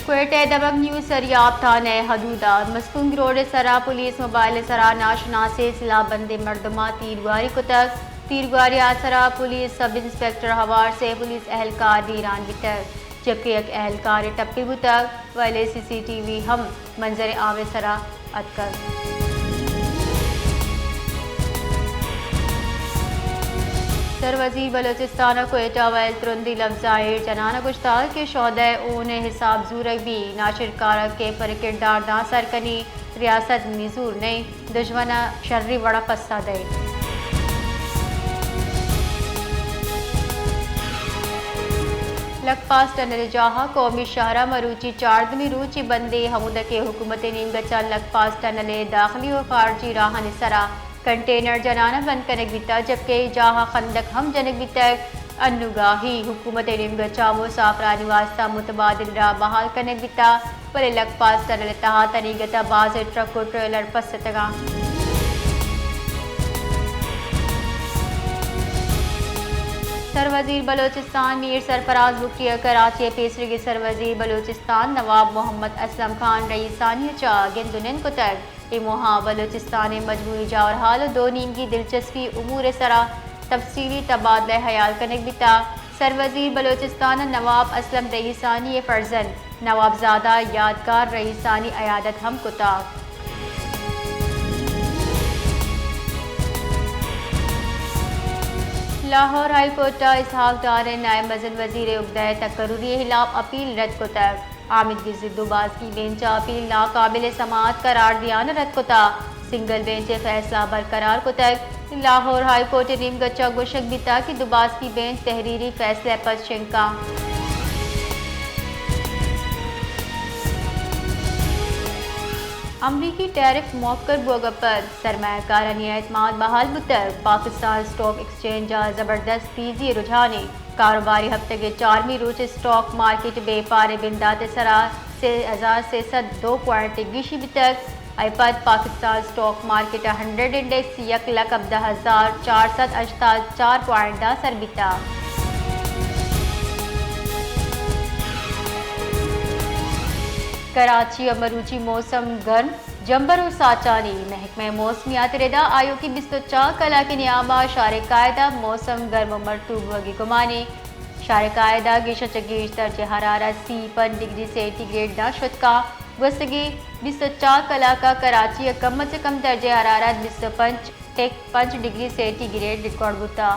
क्वेटे दबंग news Sariab थाने हदूदा मस्कुंग road सरा police mobile सरा नाशना से सिला बंदे मर्दमा तीरगारी को तक तीरगारी आसरा पुलिस सब इंस्पेक्टर हवार से पुलिस एहलकार दीरान बितर जबकि एक एहलकार टप्पी बुतक वाले CCTV हम मंजर आवे सरा अतकर सरवजीर बलोचिस्तान क्वेटा वैल तुरंदी लफ्जाहिर जनाना गुश्ताल के शौदे ऊन हिसाब जूरक भी नाशिर कारक के पर किरदार ना सरकनी रियासत मिजूर ने दुश्मना शर्री बड़ा पस्ता दे लखपास टनल जहा कौमी शहरा मरूची चारदमी रूची बंदे हमूद के हुकूमत नीम गचा लखपास टनल दाखिली और खारजी राह निसरा कंटेनर जनाना बंद कनक बिता जबकि जहाँ खंदक हम जनक बितक अनुगाही हुकूमत निमगचा मुसाफरानी वास्ता मुतबादिल रा बहाल कनक बिता पर लखपास टनल तहा तनीगता बाज ट्रक और ट्रेलर पसतगा सरवजीर बलोचिस्तान मीर सरफराज बुकिया कराची पेशरगी सरवजीर बलोचिस्तान नवाब मोहम्मद असलम खान रईसानी चा गेंदुनन को तक इमोहा बलोचिस्तान मजमूरी जावर हाल दो नीम की दिलचस्पी उमूर सरा तफसीली तबादला हयाल कनक बिता सरवजीर बलोचिस्तान नवाब असलम रईसानी फर्जन नवाबजादा यादगार रईसानी अयादत हम कुताब लाहौर हाई कोर्ट इसहाक डार नायब मजन वजीर उगदा तकरूरी खिलाफ अपील रद्द को तक आमिद की जिद्दोबाज की बेंच अपील नाकाबिल समाअत करार दिया न रद्द को था सिंगल बेंच फैसला बरकरार को तक लाहौर हाई कोर्ट नीम गच्चा गुशक बिता कि दुबास की बेंच तहरीरी फैसले पर शंका अमरीकी टैरिफ मौकर बोगपर सरमायाकारानी एतमाद बहाल बुतर पाकिस्तान स्टॉक एक्सचेंज जबरदस्त तेजी रुझाने कारोबारी हफ्ते के 4वीं रोज स्टॉक मार्केट बेपारे बिंदात सरा से 1002 पॉइंट गिशी तक आईपद Pakistan stock market 100 index 1,14,484 point दा सरबिता कराची और मरूची मौसम गर्म जंबर और साचानी महकमा मौसमियात रेदा आयोग की 24 कला के नियामा शार कायदा मौसम गर्म मरतूब वगी गुमाने शार कायदा गिशा चगीश दर्ज हरारत 30 डिग्री सेंटीग्रेड ना शुदका वस्तगी 24 कला का कराची कम से कम दर्ज हरारत 25 डिग्री सेंटीग्रेड रिकॉर्ड होता।